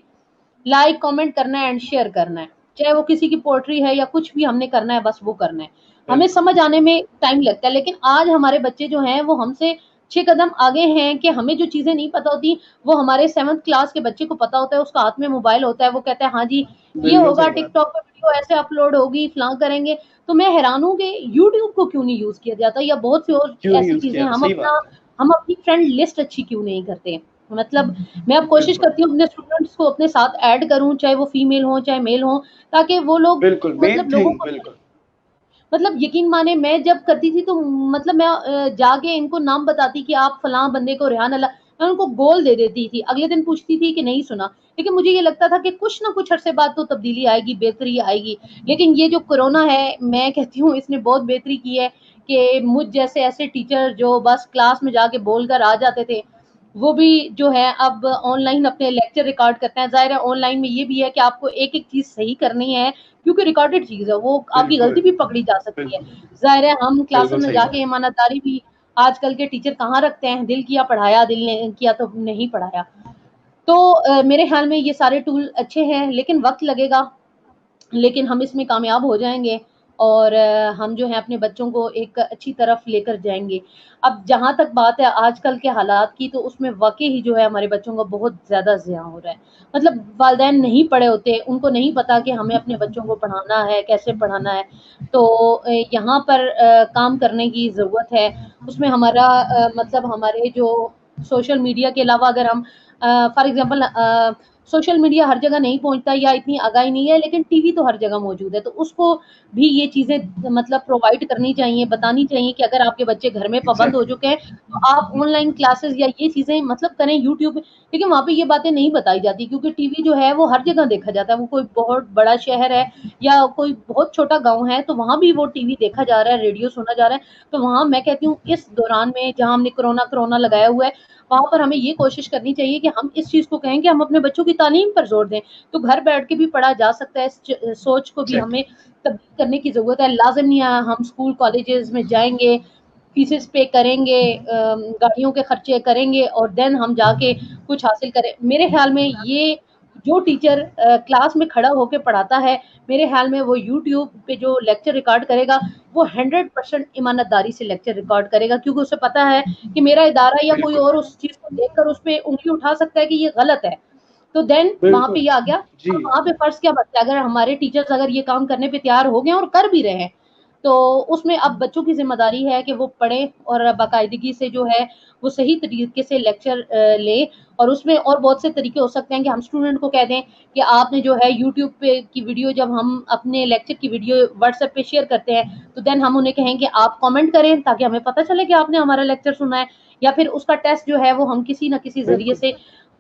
لائک کامنٹ کرنا ہے اینڈ شیئر کرنا ہے, چاہے وہ کسی کی پوئٹری ہے یا کچھ بھی ہم نے کرنا ہے, بس وہ کرنا ہے. ہمیں سمجھ آنے میں ٹائم لگتا ہے, لیکن آج ہمارے بچے جو ہیں وہ ہم سے 6 قدم آگے ہیں کہ ہمیں جو چیزیں نہیں پتا ہوتی وہ ہمارے 7th کلاس کے بچے کو پتا ہوتا ہے, اس کا ہاتھ میں موبائل ہوتا ہے, وہ کہتا ہے ہاں جی یہ بالکل ہوگا, صحیح ٹک بات. ٹاک پہ ویڈیو ایسے اپلوڈ ہوگی, فلاں کریں گے. تو میں حیران ہوں کہ یوٹیوب کو کیوں نہیں یوز کیا جاتا, یا بہت سی اور کیوں نہیں ایسی یوز چیزیں کیا, صحیح بات ہے. ہم اپنی فرینڈ لسٹ اچھی کیوں نہیں کرتے. مطلب میں اب کوشش بالکل کرتی ہوں اپنے اسٹوڈنٹس کو اپنے ساتھ ایڈ کروں, چاہے وہ فیمیل ہوں چاہے میل ہوں, تاکہ وہ لوگ بالکل مین مطلب لوگوں تھنگ, کو, بالکل مطلب یقین مانے میں جب کرتی تھی تو مطلب میں جا کے ان کو نام بتاتی کہ آپ فلاں بندے کو ریحان اللہ, میں ان کو گول دے دیتی تھی, اگلے دن پوچھتی تھی کہ نہیں سنا, لیکن مجھے یہ لگتا تھا کہ کچھ نہ کچھ عرصے بعد تو تبدیلی آئے گی, بہتری آئے گی. لیکن یہ جو کورونا ہے میں کہتی ہوں اس نے بہت بہتری کی ہے کہ مجھ جیسے ایسے ٹیچر جو بس کلاس میں جا کے بول کر آ جاتے تھے, وہ بھی جو ہے اب آن لائن اپنے لیکچر ریکارڈ کرتے ہیں. ظاہر ہے آن لائن میں یہ بھی ہے کہ آپ کو ایک ایک چیز صحیح کرنی ہے, کیونکہ ریکارڈڈ چیز ہے, وہ آپ کی بالکل غلطی بھی پکڑی جا سکتی ہے. بالکل ظاہر ہے ہم کلاسوں بالکل میں صحیح جا کے بات. ایمانتداری بھی آج کل کے ٹیچر کہاں رکھتے ہیں, دل کیا پڑھایا, دل نے کیا تو نہیں پڑھایا. تو میرے خیال میں یہ سارے ٹول اچھے ہیں, لیکن وقت لگے گا, لیکن ہم اس میں کامیاب ہو جائیں گے, اور ہم جو ہے اپنے بچوں کو ایک اچھی طرف لے کر جائیں گے. اب جہاں تک بات ہے آج کل کے حالات کی, تو اس میں واقعی ہی جو ہے ہمارے بچوں کا بہت زیادہ ضیاع ہو رہا ہے. مطلب والدین نہیں پڑھے ہوتے, ان کو نہیں پتا کہ ہمیں اپنے بچوں کو پڑھانا ہے, کیسے پڑھانا ہے. تو یہاں پر کام کرنے کی ضرورت ہے. اس میں ہمارا مطلب ہمارے جو سوشل میڈیا کے علاوہ اگر ہم فار ایگزامپل سوشل میڈیا ہر جگہ نہیں پہنچتا یا اتنی آگاہی نہیں ہے, لیکن ٹی وی تو ہر جگہ موجود ہے, تو اس کو بھی یہ چیزیں مطلب پرووائڈ کرنی چاہیے, بتانی چاہیے کہ اگر آپ کے بچے گھر میں پابند ہو ایگزیکٹلی. چکے ہیں تو آپ آن لائن کلاسز یا یہ چیزیں مطلب کریں یوٹیوب. لیکن وہاں پہ یہ باتیں نہیں بتائی جاتی, کیونکہ ٹی وی جو ہے وہ ہر جگہ دیکھا جاتا ہے, وہ کوئی بہت بڑا شہر ہے یا کوئی بہت چھوٹا گاؤں ہے تو وہاں بھی وہ ٹی وی دیکھا جا رہا ہے, ریڈیو سنا جا رہا ہے. تو وہاں میں کہتی ہوں اس دوران میں جہاں ہم نے کرونا لگایا ہوا ہے, وہاں پر ہمیں یہ کوشش کرنی چاہیے کہ ہم اس چیز کو کہیں کہ ہم اپنے بچوں کی تعلیم پر زور دیں, تو گھر بیٹھ کے بھی پڑھا جا سکتا ہے. اس سوچ کو بھی ہمیں تبدیل کرنے کی ضرورت ہے. لازم نہیں ہے ہم اسکول کالجز میں جائیں گے, فیسز پے کریں گے, گاڑیوں کے خرچے کریں گے, اور دین ہم جا کے کچھ حاصل کریں. میرے خیال میں یہ جو ٹیچر کلاس میں کھڑا ہو کے پڑھاتا ہے, میرے خیال میں وہ یوٹیوب پہ جو لیکچر ریکارڈ کرے گا وہ 100% ایمانت داری سے لیکچر ریکارڈ کرے گا, کیونکہ اسے پتا ہے کہ میرا ادارہ یا کوئی بالکل اور اس چیز کو دیکھ کر اس پہ انگلی اٹھا سکتا ہے کہ یہ غلط ہے. تو دین وہاں پہ بالکل. یہ آ گیا. جی اور وہاں پہ فرض کیا بچہ اگر ہمارے ٹیچرز اگر یہ کام کرنے پہ تیار ہو گئے اور کر بھی رہے ہیں, تو اس میں اب بچوں کی ذمہ داری ہے کہ وہ پڑھیں اور باقاعدگی سے جو ہے وہ صحیح طریقے سے لیکچر لے. اور اس میں اور بہت سے طریقے ہو سکتے ہیں کہ ہم اسٹوڈنٹ کو کہہ دیں کہ آپ نے جو ہے یوٹیوب پہ کی ویڈیو, جب ہم اپنے لیکچر کی ویڈیو واٹس ایپ پہ شیئر کرتے ہیں تو دین ہم انہیں کہیں کہ آپ کامنٹ کریں تاکہ ہمیں پتہ چلے کہ آپ نے ہمارا لیکچر سنا ہے. یا پھر اس کا ٹیسٹ جو ہے وہ ہم کسی نہ کسی ذریعے بالکل سے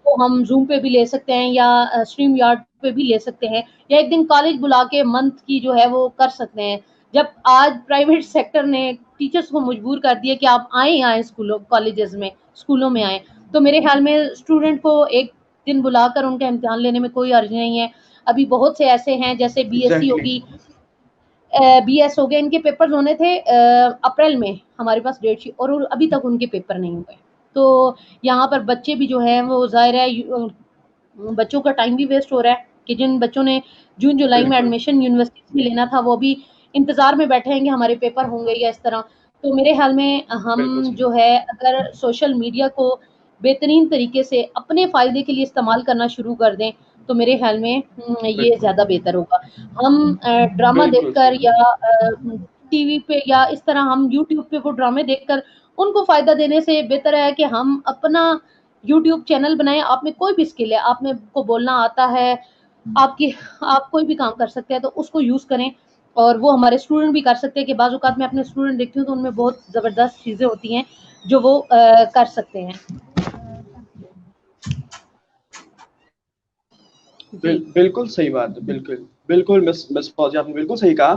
وہ ہم زوم پہ بھی لے سکتے ہیں یا اسٹریم یارڈ پہ بھی لے سکتے ہیں, یا ایک دن کالج بلا کے منتھ کی جو ہے وہ کر سکتے ہیں. جب آج پرائیویٹ سیکٹر نے ٹیچرز کو مجبور کر دیا کہ آپ آئیں اسکولوں کالجز میں, اسکولوں میں آئیں, تو میرے خیال میں اسٹوڈنٹ کو ایک دن بلا کر ان کا امتحان لینے میں کوئی حرج نہیں ہے. ابھی بہت سے ایسے ہیں جیسے بی ایس سی ایگزیکٹلی. ہوگی, بی ایس ہو گئے, ان کے پیپرز ہونے تھے اپریل میں, ہمارے پاس ڈیٹ شیٹ, اور ابھی تک ان کے پیپر نہیں ہوئے. تو یہاں پر بچے بھی جو ہیں وہ ظاہر ہے بچوں کا ٹائم بھی ویسٹ ہو رہا ہے کہ جن بچوں نے جون جولائی میں بالکل ایڈمیشن یونیورسٹی میں لینا تھا وہ بھی انتظار میں بیٹھے ہیں کہ ہمارے پیپر ہوں گے یا اس طرح. تو میرے خیال میں ہم بالکل صحیح. جو ہے اگر سوشل میڈیا کو بہترین طریقے سے اپنے فائدے کے لیے استعمال کرنا شروع کر دیں تو میرے خیال میں یہ بالکل زیادہ بہتر ہوگا. ہم ڈرامہ دیکھ بالکل کر صحیح. یا ٹی وی پہ یا اس طرح ہم یوٹیوب پہ وہ ڈرامے دیکھ کر ان کو فائدہ دینے سے بہتر ہے کہ ہم اپنا یوٹیوب چینل بنائیں. آپ میں کوئی بھی اسکل ہے, آپ میں کو بولنا آتا ہے, آپ کوئی بھی کام کر سکتے ہیں, تو اس کو یوز کریں. اور وہ ہمارے اسٹوڈنٹ بھی کر سکتے ہیں کہ بعض اوقات میں اپنے اسٹوڈنٹ دیکھتی ہوں تو ان میں بہت زبردست چیزیں ہوتی ہیں جو وہ کر سکتے ہیں. جی بالکل صحیح بات ہے. بالکل بالکل مس فوزیہ, آپ نے بالکل صحیح کہا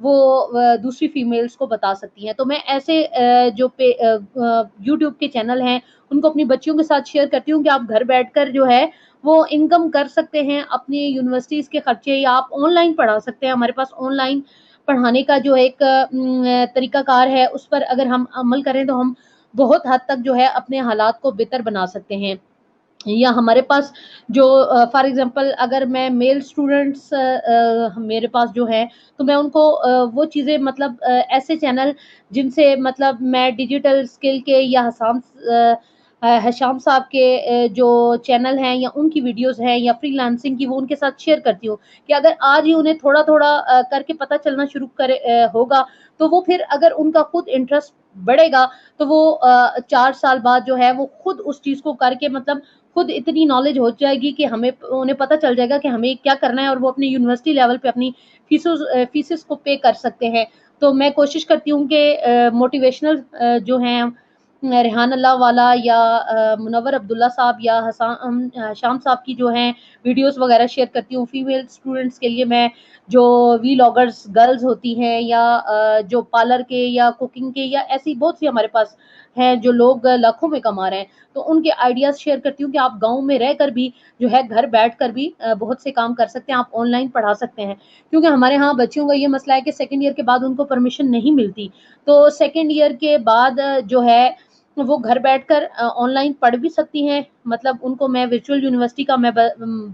وہ دوسری فیمیلز کو بتا سکتی ہیں. تو میں ایسے جو یوٹیوب کے چینل ہیں ان کو اپنی بچیوں کے ساتھ شیئر کرتی ہوں کہ آپ گھر بیٹھ کر جو ہے وہ انکم کر سکتے ہیں اپنی یونیورسٹیز کے خرچے, یا آپ آن لائن پڑھا سکتے ہیں. ہمارے پاس آن لائن پڑھانے کا جو ایک طریقہ کار ہے, اس پر اگر ہم عمل کریں تو ہم بہت حد تک جو ہے اپنے حالات کو بہتر بنا سکتے ہیں. یا ہمارے پاس جو فار ایگزامپل اگر میں میل اسٹوڈنٹس میرے پاس جو ہے تو میں ان کو وہ چیزیں مطلب ایسے چینل جن سے مطلب میں ڈیجیٹل اسکل کے یا حشام صاحب کے جو چینل ہیں یا ان کی ویڈیوز ہیں یا فری لانسنگ کی, وہ ان کے ساتھ شیئر کرتی ہوں کہ اگر آج ہی انہیں تھوڑا تھوڑا کر کے پتہ چلنا شروع ہوگا تو وہ پھر اگر ان کا خود انٹرسٹ بڑھے گا تو وہ 4 سال بعد جو ہے وہ خود اس چیز کو کر کے مطلب خود اتنی نالج ہو جائے گی کہ انہیں پتہ چل جائے گا کہ ہمیں کیا کرنا ہے, اور وہ اپنی یونیورسٹی لیول پہ اپنی فیسز کو پے کر سکتے ہیں. تو میں کوشش کرتی ہوں کہ موٹیویشنل جو ہیں ریحان اللہ والا یا منور عبداللہ صاحب یا شام صاحب کی جو ہیں ویڈیوز وغیرہ شیئر کرتی ہوں. فیمیل اسٹوڈنٹس کے لیے میں جو وی لاگرز گرلز ہوتی ہیں یا جو پارلر کے یا کوکنگ کے یا ایسی بہت سی ہمارے پاس ہیں جو لوگ لاکھوں میں کما رہے ہیں, تو ان کے آئیڈیاز شیئر کرتی ہوں کہ آپ گاؤں میں رہ کر بھی جو ہے گھر بیٹھ کر بھی بہت سے کام کر سکتے ہیں, آپ آن لائن پڑھا سکتے ہیں. کیونکہ ہمارے ہاں بچیوں کا یہ مسئلہ ہے کہ سیکنڈ ایئر کے بعد ان کو پرمیشن نہیں ملتی, تو سیکنڈ ایئر کے بعد جو ہے وہ گھر بیٹھ کر آن لائن پڑھ بھی سکتی ہیں. مطلب ان کو میں ورچوئل یونیورسٹی کا میں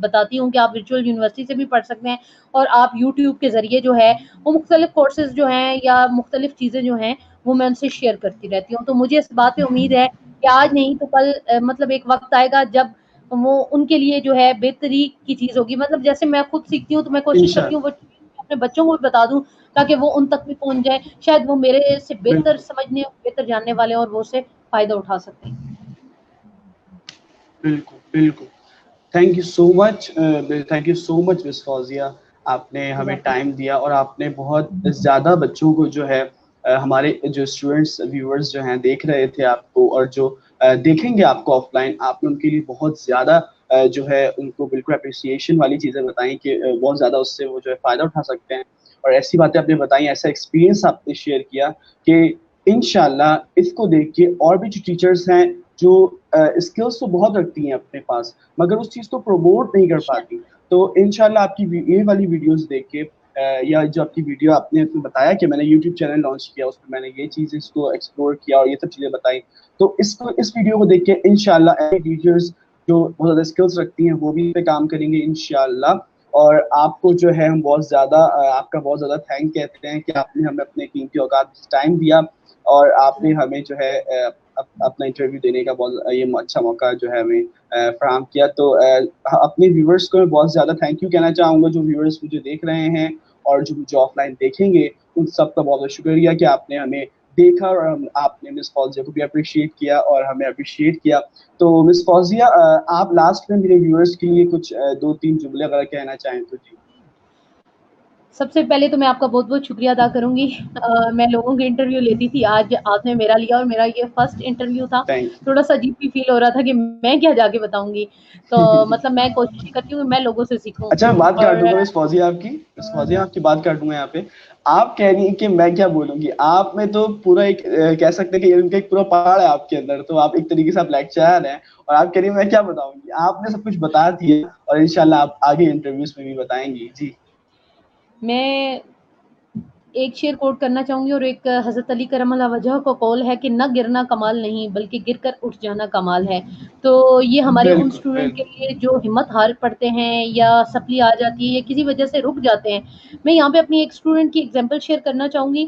بتاتی ہوں کہ آپ ورچوئل یونیورسٹی سے بھی پڑھ سکتے ہیں, اور آپ یوٹیوب کے ذریعے جو ہے وہ مختلف کورسز جو ہیں یا مختلف چیزیں جو ہیں وہ میں ان سے شیئر کرتی رہتی ہوں. تو مجھے اس بات پہ امید ہے کہ آج نہیں تو کل مطلب ایک وقت آئے گا جب وہ ان کے لیے جو ہے بہتری کی چیز ہوگی. مطلب جیسے میں خود سیکھتی ہوں تو میں کوشش کرتی ہوں انشاءاللہ. وہ اپنے بچوں کو بھی بتا دوں تاکہ وہ ان تک بھی پہنچ جائے, شاید وہ میرے سے بہتر بالکل سمجھنے بہتر جاننے والے ہیں اور وہ اسے فائدہ اٹھا سکتے ہیں. بالکل بالکل. Thank you so much, thank you so much miss Fauzia, آپ نے ہمیں جزاک ٹائم دیا اور آپ نے بہت زیادہ بچوں کو جو ہے ہمارے جو اسٹوڈینٹس ویورز جو ہیں دیکھ رہے تھے آپ کو, اور جو دیکھیں گے آپ کو آف لائن, آپ نے ان کے لیے بہت زیادہ جو ہے ان کو بالکل اپریسیشن والی چیزیں بتائیں کہ بہت زیادہ اس سے وہ جو ہے فائدہ اٹھا سکتے ہیں. اور ایسی باتیں آپ نے بتائیں, ایسا ایکسپیرینس آپ نے شیئر کیا کہ انشاءاللہ اس کو دیکھ کے اور بھی جو ٹیچرز ہیں جو اسکلس تو بہت رکھتی ہیں اپنے پاس مگر اس چیز کو پروموٹ نہیں کر پاتی, تو انشاءاللہ آپ کی یہ والی ویڈیوز دیکھ کے یا جو آپ کی ویڈیو آپ نے بتایا کہ میں نے یوٹیوب چینل لانچ کیا, اس میں نے یہ چیزیں اس کو ایکسپلور کیا اور یہ سب چیزیں بتائی, تو اس ویڈیو کو دیکھ کے انشاءاللہ ایسے ٹیچرز جو بہت زیادہ اسکلس رکھتی ہیں وہ بھی پہ کام کریں گے انشاءاللہ. اور آپ کو جو ہے ہم بہت زیادہ آپ کا بہت زیادہ تھینک کہتے ہیں کہ آپ نے ہمیں اپنے قیمتی اوقات ٹائم دیا اور آپ نے ہمیں جو ہے اپنا انٹرویو دینے کا بہت یہ اچھا موقع جو ہے ہمیں فراہم کیا. تو اپنے ویورز کو میں بہت زیادہ تھینک یو کہنا چاہوں گا, جو ویورز مجھے دیکھ رہے ہیں اور جو آف لائن دیکھیں گے ان سب کا بہت بہت شکریہ کہ آپ نے ہمیں دیکھا اور آپ نے مس فوزیہ کو بھی اپریشیٹ کیا اور ہمیں اپریشیٹ کیا. تو مس فوزیہ آپ لاسٹ میں میرے ویورز کے لیے کچھ 2-3 جملے اگر کہنا چاہیں تو جی. سب سے پہلے تو میں آپ کا بہت بہت شکریہ ادا کروں گی. میں لوگوں کے انٹرویو لیتی تھی, آج آپ نے میرا لیا اور میرا یہ فرسٹ انٹرویو تھا. تھینک تھوڑا سا عجیب بھی فیل ہو رہا تھا کہ میں کیا جا کے بتاؤں گی, تو یو. مطلب میں کوشش کرتی ہوں کہ میں لوگوں سے سیکھوں. اچھا میں بات اور کاٹوں گا مس فوزیہ آپ کی, مس فوزیہ آپ کی بات کاٹوں گا یہاں پہ. آپ کہہ رہی ہیں کہ میں کیا بولوں گی, آپ میں تو پورا ایک کہہ سکتے ہیں کہ ان کا ایک پورا پہاڑ ہے آپ کے اندر, تو آپ ایک طریقے سے آپ لیکچرر ہیں اور آپ کہہ رہی ہیں میں کیا بتاؤں گی. آپ نے سب کچھ بتا دیا اور انشاءاللہ آپ آگے انٹرویوز میں بھی بتائیں گی. جی میں ایک شعر کوٹ کرنا چاہوں گی, اور ایک حضرت علی کرم اللہ وجہ کا قول ہے کہ نہ گرنا کمال نہیں بلکہ گر کر اٹھ جانا کمال ہے. تو یہ ہمارے ان بالکل اسٹوڈنٹ کے بالکل. لیے جو ہمت ہار پڑتے ہیں یا سپلی آ جاتی ہے یا کسی وجہ سے رک جاتے ہیں, میں یہاں پہ اپنی ایک اسٹوڈنٹ کی ایگزامپل شیئر کرنا چاہوں گی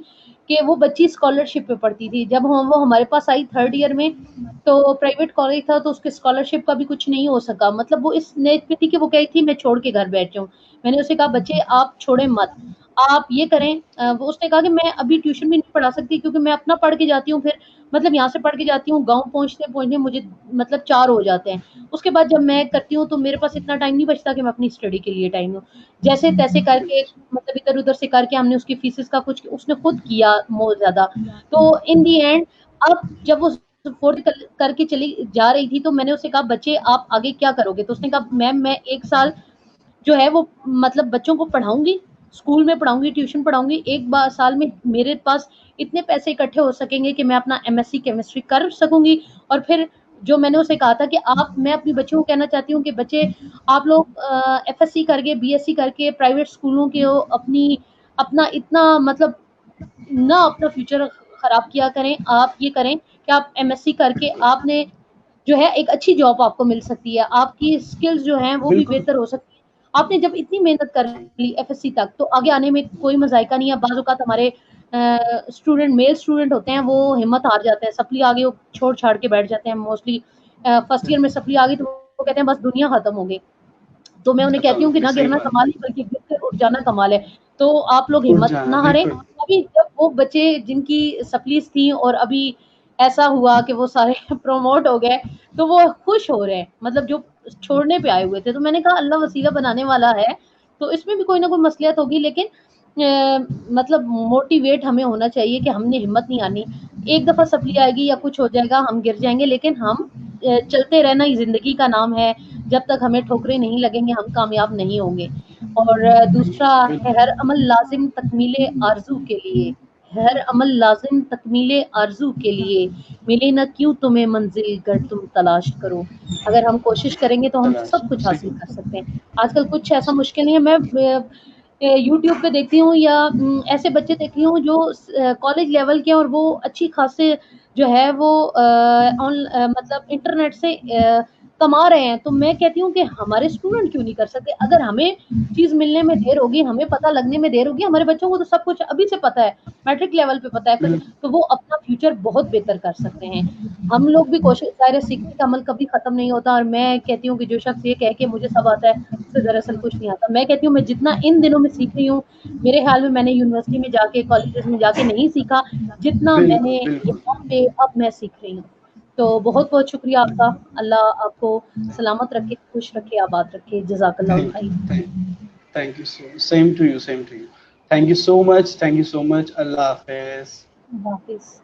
کہ وہ بچی اسکالرشپ پہ پڑھتی تھی. جب وہ ہمارے پاس آئی 3rd ایئر میں, تو پرائیویٹ کالج تھا تو اس کے اسکالرشپ کا بھی کچھ نہیں ہو سکا. مطلب وہ اس نیت پہ تھی کہ وہ کہی تھی میں چھوڑ کے گھر بیٹھ جاؤں. میں نے اسے کہا بچے آپ چھوڑیں مت, آپ یہ کریں. وہ اس نے کہا کہ میں ابھی ٹیوشن بھی نہیں پڑھا سکتی کیونکہ میں اپنا پڑھ کے جاتی ہوں, پھر مطلب یہاں سے پڑھ کے جاتی ہوں, گاؤں پہنچتے پہنچتے مجھے مطلب 4 ہو جاتے ہیں. اس کے بعد جب میں کرتی ہوں تو میرے پاس اتنا ٹائم نہیں بچتا کہ میں اپنی اسٹڈی کے لیے ٹائم دوں. جیسے تیسے کر کے مطلب ادھر ادھر سے کر کے ہم نے اس کی فیسز کا کچھ اس نے خود کیا بہت زیادہ. تو ان دی اینڈ اب جب وہ فورتھ کر کے چلی جا رہی تھی تو میں نے اسے کہا بچے آپ آگے کیا کرو گے, تو اس نے کہا میم میں 1 سال جو ہے وہ مطلب بچوں کو پڑھاؤں گی, اسکول میں پڑھاؤں گی, ٹیوشن پڑھاؤں گی, ایک بار سال میں میرے پاس اتنے پیسے اکٹھے ہو سکیں گے کہ میں اپنا MSc کیمسٹری کر سکوں گی. اور پھر جو میں نے اسے کہا تھا کہ میں اپنی بچوں کو کہنا چاہتی ہوں کہ بچے آپ لوگ FSc کر کے BSc کر کے پرائیویٹ اسکولوں کے اپنا اتنا مطلب نہ اپنا فیوچر خراب کیا کریں. آپ یہ کریں کہ آپ MSc کر کے آپ نے جو ہے ایک اچھی جاب آپ کو مل سکتی ہے, آپ کی اسکلز جو ہیں وہ بھی بالکل بہتر ہو سکتی ہے. آپ نے جب اتنی محنت کر لی FSc تک تو آگے آنے میں کوئی مذائقہ نہیں ہے. بعض اوقات ہمارے میل اسٹوڈنٹ ہوتے ہیں وہ ہمت ہار جاتے ہیں, سپلی آگے وہ چھوڑ چھاڑ کے بیٹھ جاتے ہیں. موسٹلی فرسٹ ایئر میں سپلی آ گئی تو وہ کہتے ہیں بس دنیا ختم ہو گئی. تو میں انہیں کہتی ہوں کہ نہ صحیح گرنا بات کمال ہے بلکہ گر کر اٹھ جانا کمال ہے. تو آپ لوگ اٹھ ہمت جانا نہ ہاریں. بالکل. ابھی جب وہ بچے جن کی سپلیز تھیں اور ابھی ایسا ہوا کہ وہ سارے پروموٹ ہو گئے تو وہ خوش ہو رہے ہیں, مطلب جو چھوڑنے پہ آئے ہوئے تھے. تو میں نے کہا اللہ وسیلہ بنانے والا ہے, تو اس میں بھی کوئی نہ کوئی مصلحت ہوگی, لیکن مطلب موٹیویٹ ہمیں ہونا چاہیے کہ ہم نے ہمت نہیں آنی. ایک دفعہ سپلی آئے گی یا کچھ ہو جائے گا, ہم گر جائیں گے, لیکن ہم چلتے رہنا ہی زندگی کا نام ہے. جب تک ہمیں ٹھوکریں نہیں لگیں گے ہم کامیاب نہیں ہوں گے. اور دوسرا ہے ہر عمل لازم تکمیل آرزو کے لیے, ہر عمل لازم تکمیل آرزو کے لیے, ملے نہ کیوں تمہیں منزل گر تم تلاش کرو. اگر ہم کوشش کریں گے تو ہم سب کچھ حاصل کر سکتے ہیں. آج کل کچھ ایسا مشکل نہیں ہے. میں یوٹیوب پہ دیکھتی ہوں یا ایسے بچے دیکھتی ہوں جو کالج لیول کے اور وہ اچھی خاصے جو ہے وہ مطلب انٹرنیٹ سے کما رہے ہیں. تو میں کہتی ہوں کہ ہمارے اسٹوڈنٹ کیوں نہیں کر سکتے؟ اگر ہمیں چیز ملنے میں دیر ہوگی, ہمیں پتہ لگنے میں دیر ہوگی, ہمارے بچوں کو تو سب کچھ ابھی سے پتہ ہے, میٹرک لیول پہ پتہ ہے, تو وہ اپنا فیوچر بہت بہتر کر سکتے ہیں. ہم لوگ بھی کوشش, ظاہر ہے سیکھنے کا عمل کبھی ختم نہیں ہوتا. اور میں کہتی ہوں کہ جو شخص یہ کہے کہ مجھے سب آتا ہے اسے دراصل کچھ نہیں آتا. میں کہتی ہوں میں جتنا ان دنوں میں سیکھ رہی ہوں, میرے خیال میں نے یونیورسٹی میں جا کے کالجز میں جا کے نہیں سیکھا جتنا میں نے یہاں پہ اب میں سیکھ رہی ہوں. تو بہت بہت شکریہ آپ کا. اللہ آپ کو سلامت رکھے, خوش رکھے, آباد رکھے. جزاک اللہ خیر. Thank you so, same to you, same to you. Thank you so much, thank you so much. اللہ حافظ. اللہ حافظ.